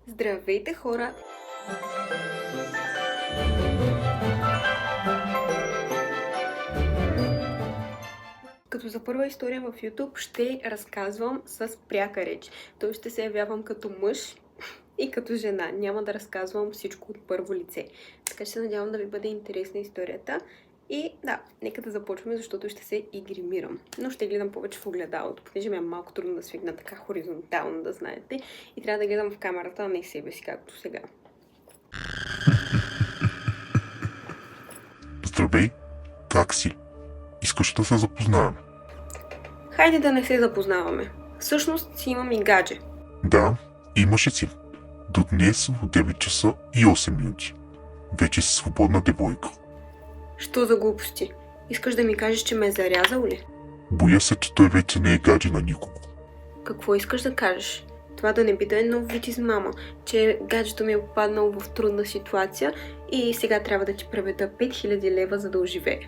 Здравейте, хора! Като за първа история в YouTube ще разказвам с пряка реч. Той ще се явявам като мъж и като жена. Няма да разказвам всичко от първо лице. Така че се надявам да ви бъде интересна историята. И да, нека да започваме, защото ще се и гримирам. Но ще гледам повече в огледалото, понеже ми е малко трудно да свигна така хоризонтално, да знаете. И трябва да гледам в камерата, а не себе си, както сега. Здравей, как си? Искаш да се запознаем? Хайде да не се запознаваме. Всъщност си имам и гадже. Да, имаше си. До днес в 9 часа и 8 минути. Вече си свободна девойка. Що за глупости? Искаш да ми кажеш, че ме е зарязал ли? Боя се, че той вече не е гадже на никого. Какво искаш да кажеш? Това да не би да е нов вид измама, че гаджето ми е попаднало в трудна ситуация и сега трябва да ти преведа 5000 лева, за да оживее.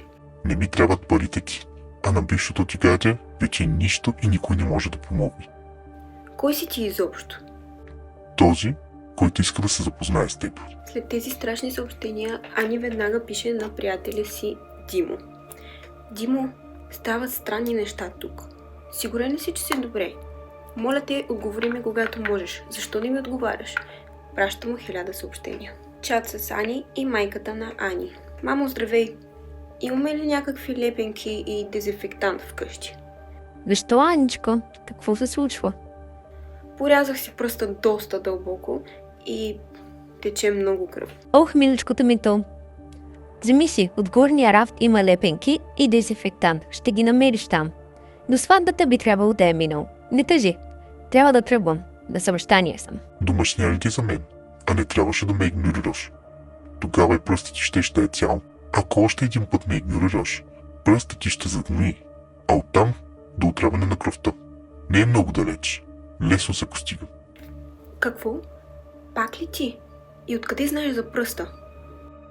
Не ми трябват парите ти, а на бившото ти гадже вече нищо и никой не може да помогне. Кой си ти изобщо? Този, който иска да се запознае с теб. След тези страшни съобщения, Ани веднага пише на приятеля си Димо. Димо, стават странни неща тук. Сигурен ли си, че си добре? Моля те, отговори ми когато можеш. Защо не ми отговаряш? Праща му 1000 съобщения. Чат с Ани и майката на Ани. Мамо, здравей! Имаме ли някакви лепенки и дезинфектант вкъщи? Защо, Аничко? Какво се случва? Порязах си пръста доста дълбоко и тече много кръв. Ох, миличкото ми то. Вземи си, от горния рафт има лепенки и дезинфектант. Ще ги намериш там. До сватбата би трябвало да е минал. Не тъжи. Трябва да тръгвам. На съвещание съм. Домашня ли ти за мен? А не трябваше да ме игнорираш. Тогава и пръстът ти ще е цял. Ако още един път ме игнорираш, пръстът ти ще загнои. А оттам до отравяне на кръвта. Не е много далеч. Лесно се постига. Какво? Пак ли ти? И откъде знаеш за пръста?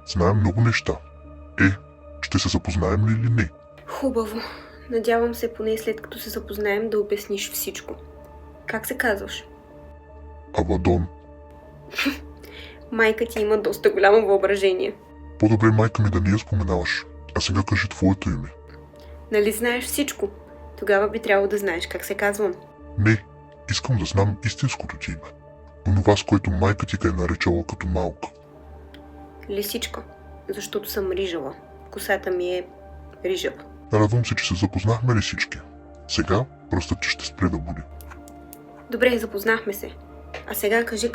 Знаем много неща. Ще се запознаем ли или не? Хубаво. Надявам се поне след като се запознаем да обясниш всичко. Как се казваш? Абадон. Майка ти има доста голямо въображение. По-добре майка ми да не я споменаваш. А сега кажи твоето име. Нали знаеш всичко? Тогава би трябвало да знаеш как се казвам. Не, искам да знам истинското ти име. Онова, с което майка ти е наричала като малка. Лисичка, защото съм рижала. Косата ми е рижава. Радвам се, че се запознахме ли всички. Сега пръстът ти ще спре да боли. Добре, запознахме се. А сега кажи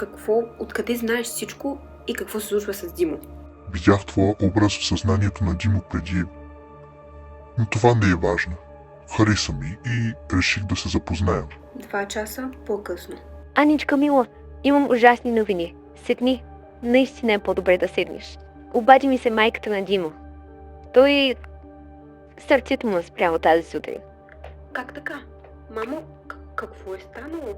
откъде знаеш всичко и какво се случва с Димо. Видях твоя образ в съзнанието на Димо преди... Но това не е важно. Хареса ми и реших да се запознаем. 2 часа по-късно. Аничка, мила, имам ужасни новини. Седни. Наистина е по-добре да седнеш. Обади ми се майката на Димо. Той... Сърцето му е спряло тази сутрин. Как така? Мамо, какво е станало?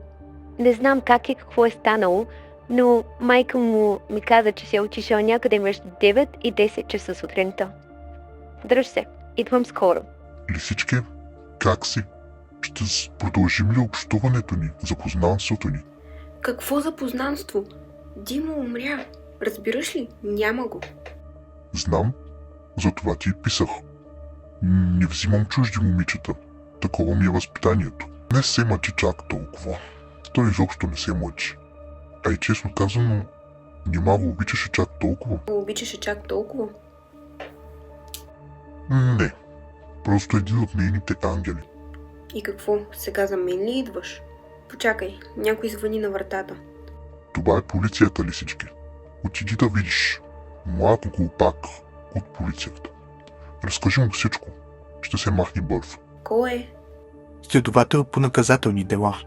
Не знам как и какво е станало, но майка му ми каза, че се е отишъл някъде между 9 и 10 часа сутринта. Дръж се, идвам скоро. Лисички, как си? Ще продължим ли общуването ни, запознанството ни? Какво запознанство? Димо умря. Разбираш ли? Няма го. Знам, затова ти и писах. Не взимам чужди момичета. Такова ми е възпитанието. Не се мъчи чак толкова. Той изобщо не се мъчи. А и честно казано, нима го обичаше чак толкова? Обичаше чак толкова? Не. Просто един от нейните ангели. И какво? Сега за мен ли идваш? Почакай, някой звъни на вратата. Това е полицията, Лисички. Отиди да видиш. Млад глупак от полицията. Разкажи му всичко. Ще се махне бързо. Кой е? Следовател по наказателни дела.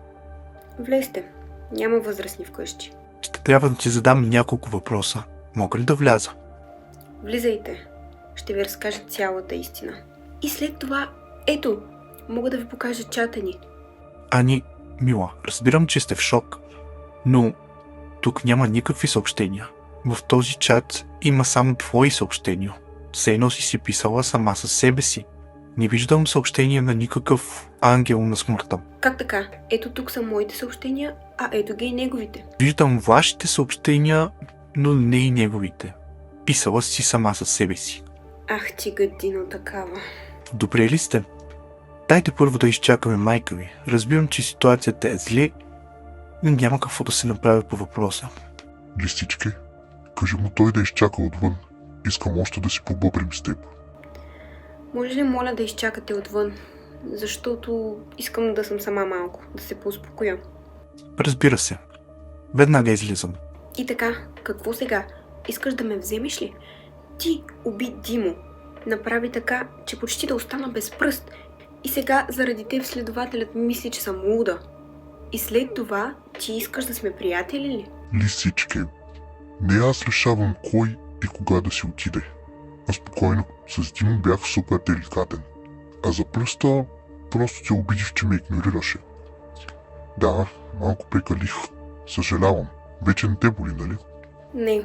Влезте. Няма възрастни вкъщи. Ще трябва да ти задам няколко въпроса. Мога ли да вляза? Влизайте. Ще ви разкажа цялата истина. И след това, ето, мога да ви покажа чата ни. Ани, мила, разбирам, че сте в шок, но тук няма никакви съобщения. В този чат има само твои съобщения. Все едно си писала сама със себе си. Не виждам съобщение на никакъв ангел на смъртта. Как така? Ето тук са моите съобщения, а ето ги и неговите. Виждам вашите съобщения, но не и неговите. Писала си сама със себе си. Ах ти гадино такава. Добре ли сте? Дайте първо да изчакаме майка ви. Разбирам, че ситуацията е зле, но няма какво да се направи по въпроса. Листички, кажи му той да изчака отвън. Искам още да си побъбрим с теб. Може ли моля да изчакате отвън? Защото искам да съм сама малко, да се поуспокоя. Разбира се. Веднага излизам. И така, какво сега? Искаш да ме вземеш ли? Ти уби Димо. Направи така, че почти да остана без пръст. И сега заради теб следователят мисли, че съм луда. И след това ти искаш да сме приятели ли? Лисички, не аз решавам кой и кога да си отиде. А спокойно, с Димо бях супер деликатен. А за пръста просто те обидих, че ме игнорираше. Да, малко прекалих. Съжалявам. Вече не те боли, нали? Не,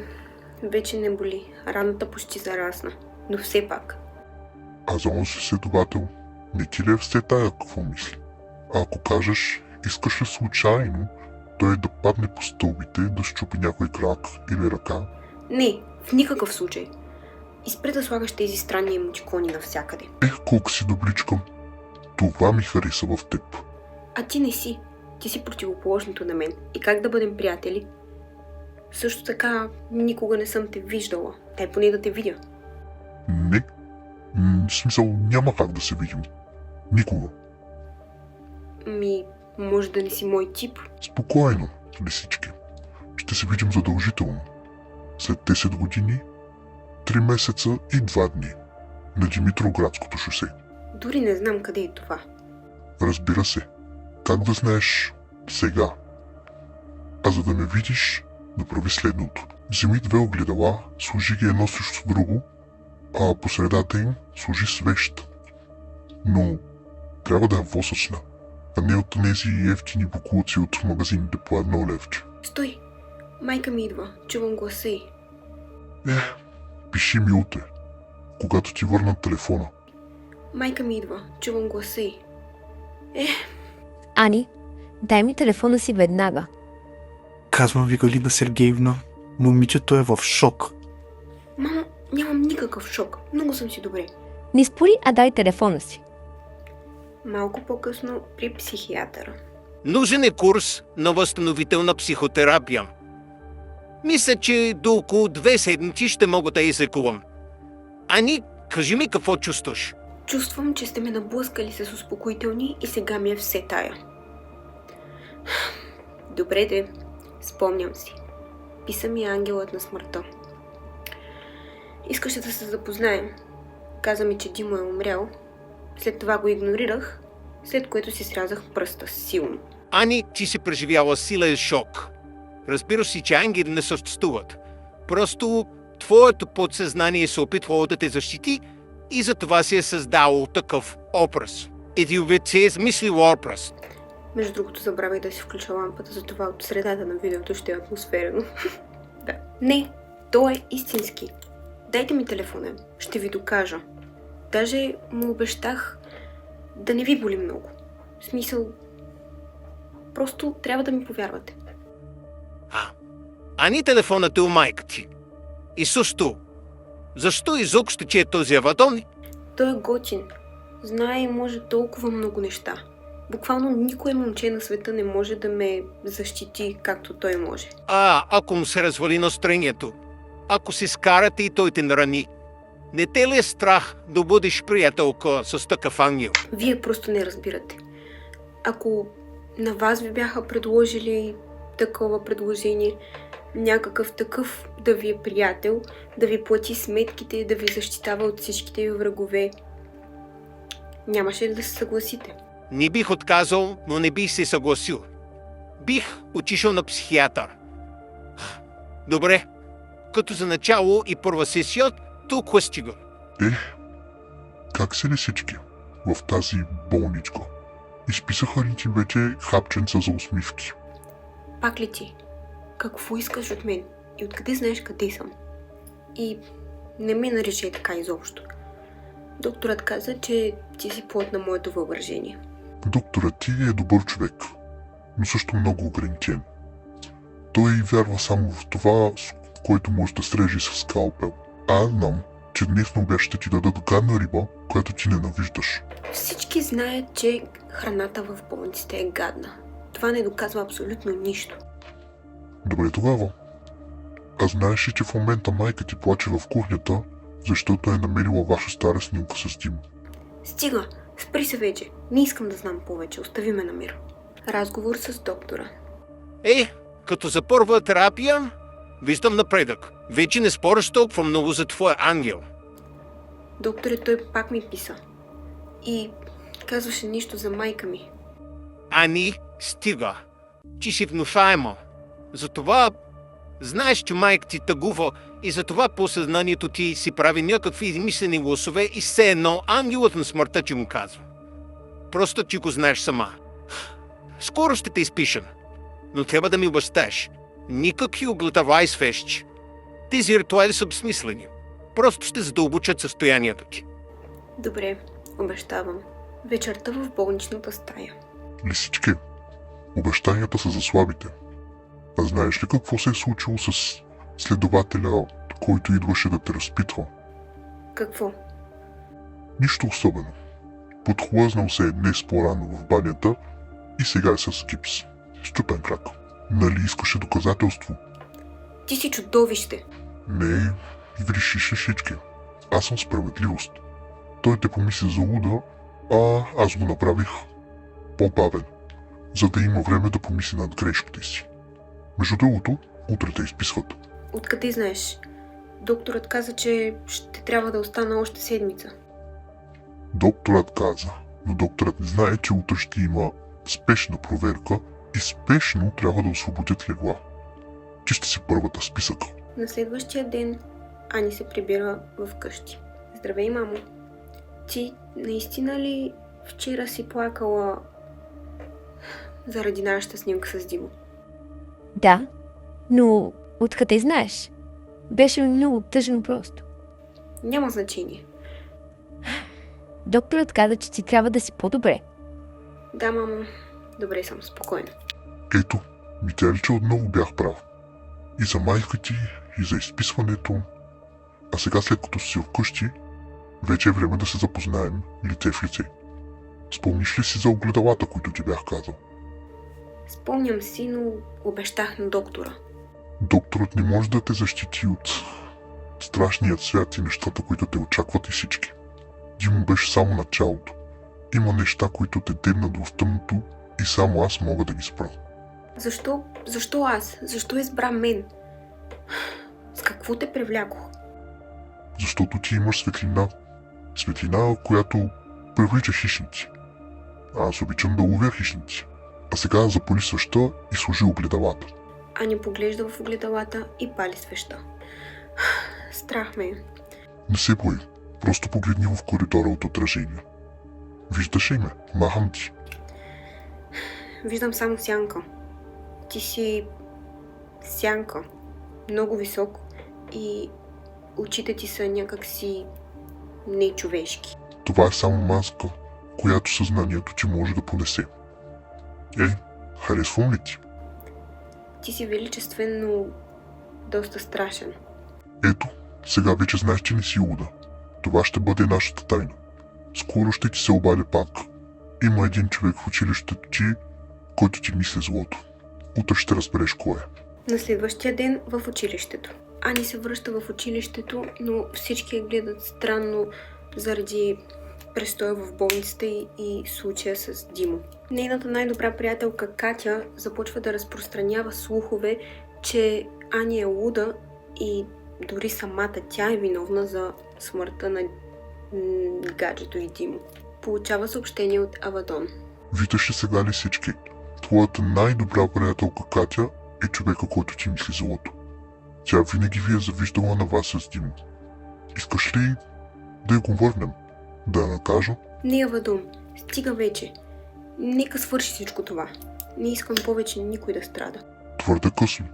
вече не боли. Раната почти зарасна. Но все пак. А за онзи следовател, не ти ли е все тая какво мисли? А ако кажеш, искаш ли случайно той да падне по стълбите, да щупи някой крак или ръка? Не, в никакъв случай. И спре да слагаш тези странни емотикони навсякъде. Колко си добричка. Това ми хареса в теб. А ти не си. Ти си противоположното на мен. И как да бъдем приятели? Също така, никога не съм те виждала. Дай поне да те видя. Не. В смисъл, няма как да се видим. Никога. Може да не си мой тип. Спокойно, лисички. Ще се видим задължително. След 10 години, 3 месеца и 2 дни. На Димитроградското шосе. Дори не знам къде е това. Разбира се. Как да знаеш сега? А за да ме видиш, направи следното. Вземи 2 огледала, сложи ги едно срещу друго, а по средата им сложи свещ. Но трябва да е восъчна, а не от тези евтини бокулци от магазините по 1 левче. Стой! Майка ми идва. Чувам гласа й. Пиши ми утре, когато ти върнат телефона. Майка ми идва. Чувам гласа й. Ани, дай ми телефона си веднага. Казвам ви, Галина Сергеевна, момичето е в шок. Мамо, нямам никакъв шок. Много съм си добре. Не спори, а дай телефона си. Малко по-късно при психиатъра. Нужен е курс на възстановителна психотерапия. Мисля, че до около 2 седмици ще мога да излекувам. Ани, кажи ми какво чувстваш. Чувствам, че сте ме наблъскали с успокоителни и сега ми е все тая. Добре де, спомням си. Писа ми ангелът на смъртта. Искаше да се запознаем. Каза ми, че Димо е умрял. След това го игнорирах, след което си срязах пръста силно. Ани, ти си преживяла силен шок. Разбира си, че ангели не съществуват. Просто твоето подсъзнание се опитвало да те защити и затова си е създало такъв образ. Един вид си е измислил образ. Между другото, забравих да си включа лампата, затова от средата на видеото ще е атмосферно. Да. Не, то е истински. Дайте ми телефона, ще ви докажа. Даже му обещах да не ви боли много. В смисъл, просто трябва да ми повярвате. Ани телефонът е у майка ти. И също, защо изобщо че е този авадон? Той е готин. Знае и може толкова много неща. Буквално никое момче на света не може да ме защити, както той може. Ако му се развали настроението, ако се скарате и той те нарани, не те ли е страх да бъдеш приятелка с такъв ангел? Вие просто не разбирате. Ако на вас ви бяха предложили такова предложение, някакъв такъв да ви е приятел, да ви плати сметките, да ви защитава от всичките ви врагове, нямаше ли да се съгласите? Не бих отказал, но не бих се съгласил. Бих отишъл на психиатър. Добре, като за начало и първа сесия, толкова стига. Как се лисички в тази болничка? Изписаха ли ти вече хапченца за усмивки? Пак ли ти? Какво искаш от мен? И откъде знаеш къде съм? И не ме наричай така изобщо. Докторът каза, че ти си плод на моето въображение. Докторът ти е добър човек, но също много ограничен. Той вярва само в това, с което може да срежи с скалпел. Аз знам, че днес на обяд ще ти дадат гадна риба, която ти ненавиждаш. Всички знаят, че храната в болниците е гадна. Това не доказва абсолютно нищо. Добре тогава. А знаеш ли, че в момента майка ти плаче в кухнята, защото е намерила ваша стара снимка с Димо? Стига, спри се вече. Не искам да знам повече. Остави ме на мир. Разговор с доктора. Като за първа терапия, виждам напредък. Вече не спориш толкова много за твоя ангел. Докторе, той пак ми писа. И казваше нищо за майка ми. Ани, стига. Ти си внушаема. Затова знаеш, че майка ти тъгува и затова по съзнанието ти си прави някакви измислени гласове и все едно ангелът на смъртта ти му казва. Просто ти го знаеш сама. Скоро ще те изпишем, но трябва да ми обещаеш. Никакви огледавай свещи. Тези ритуали са безсмислени. Просто ще задълбочат състоянието ти. Добре, обещавам. Вечерта в болничната стая. Лисичке, обещанията са за слабите. А знаеш ли какво се е случило с следователя, който идваше да те разпитва? Какво? Нищо особено. Подхлъзнал се е днес по-рано в банята и сега е с гипс. Счупен крак. Нали искаше доказателство? Ти си чудовище. Не, видиш ли шишички. Аз съм справедливост. Той те помисли за луда, а аз го направих по-бавен, за да има време да помисли над грешките си. Между другото, утре те изписват. Откъде знаеш? Докторът каза, че ще трябва да остана още седмица. Докторът каза, но докторът не знае, че утре ще има спешна проверка и спешно трябва да освободят легла. Ти ще си първата в списъка. На следващия ден Ани се прибира в къщи. Здравей, мамо. Ти наистина ли вчера си плакала заради нашата снимка с Димо? Да, но откъде знаеш? Беше ми много тъжно просто. Няма значение. Докторът каза, че ти трябва да си по-добре. Да, мамо. Добре съм, спокойна. Ето, видя ли, че отново бях прав. И за майка ти, и за изписването. А сега, след като си вкъщи, вече е време да се запознаем лице в лице. Спомниш ли си за огледалата, които ти бях казал? Спомням си, но обещах на доктора. Докторът не може да те защити от страшният свят и нещата, които те очакват и всички. Димо беше само началото. Има неща, които те дебнат в тъмното и само аз мога да ги спра. Защо? Защо аз? Защо избра мен? С какво те привлякох? Защото ти имаш светлина. Светлина, която привлича хищници. Аз обичам да ловя хищници. А сега запали свеща и сложи огледалата. Аня поглежда в огледалата и пали свеща. Страх ме е. Не се бои. Просто погледни в коридора от отражение. Виждаш ли ме? Махам ти. Виждам само сянка. Ти си сянка. Много висок и очите ти са някакси нечовешки. Това е само маска, която съзнанието ти може да понесе. Ей, харесвам ли ти? Ти си величествен, но доста страшен. Ето, сега вече знаеш, че не си луда. Това ще бъде нашата тайна. Скоро ще ти се обадя пак. Има един човек в училището ти, който ти мисли злото. Утре ще разбереш кой е. На следващия ден в училището. Ани се връща в училището, но всички я гледат странно заради престоя в болницата и случая с Димо. Нейната най-добра приятелка Катя започва да разпространява слухове, че Ани е луда и дори самата тя е виновна за смъртта на гаджето и Димо. Получава съобщение от Авадон. Виждаш ли сега ли всички? Твоята най-добра приятелка Катя е човека, който ти мисли злото. Тя винаги ви е завиждала на вас с Димо. Искаш ли да я го върнем? Да я накажа? Не, Авадон, стига вече. Нека свърши всичко това. Не искам повече никой да страда. Твърде късно.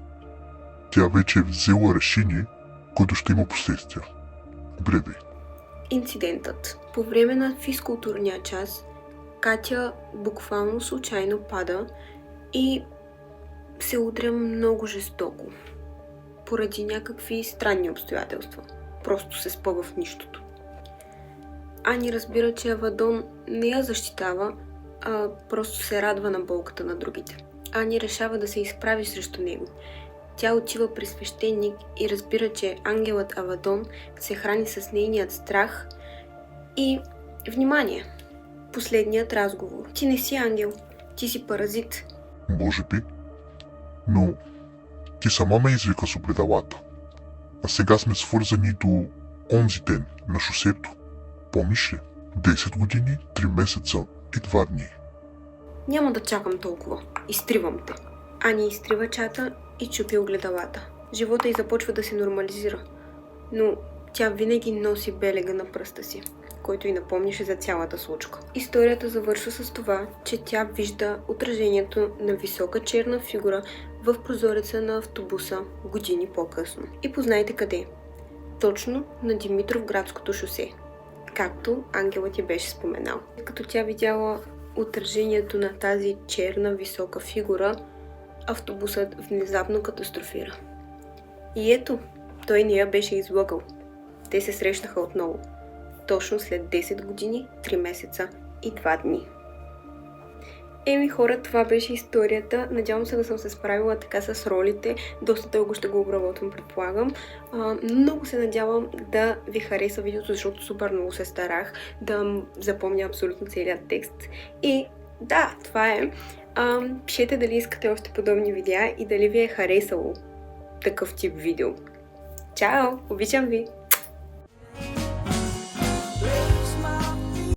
Тя вече е взела решение, което ще има последствия. Добре бе. инцидентът. По време на физкултурния час Катя буквално случайно пада и се удря много жестоко. Поради някакви странни обстоятелства. Просто се спъва в нищото. Ани разбира, че Авадон не я защитава, а просто се радва на болката на другите. Ани решава да се изправи срещу него. Тя отива при свещеник и разбира, че ангелът Авадон се храни с нейният страх и внимание. Последният разговор. Ти не си ангел, ти си паразит. Може би. Но ти сама ме извика с огледалата. А сега сме свързани до онзи ден на шосето. Помниш ли? 10 години, 3 месеца и 2 дни. Няма да чакам толкова. Изтривам те. Ани изтрива чата и чупи огледалата. Живота й започва да се нормализира. Но тя винаги носи белега на пръста си, който й напомняше за цялата случка. Историята завършва с това, че тя вижда отражението на висока черна фигура в прозореца на автобуса години по-късно. И познайте къде. Точно на Димитровградското шосе. Както ангелът ти беше споменал. Като тя видяла отражението на тази черна висока фигура, автобусът внезапно катастрофира. И ето, той не я беше излъгал. Те се срещнаха отново. Точно след 10 години, 3 месеца и 2 дни. Еми хора, това беше историята. Надявам се да съм се справила така с ролите. Доста дълго ще го обработвам, предполагам. Много се надявам да ви хареса видеото, защото супер много се старах да запомня абсолютно целият текст. И да, това е. Пишете дали искате още подобни видеа и дали ви е харесало такъв тип видео. Чао! Обичам ви!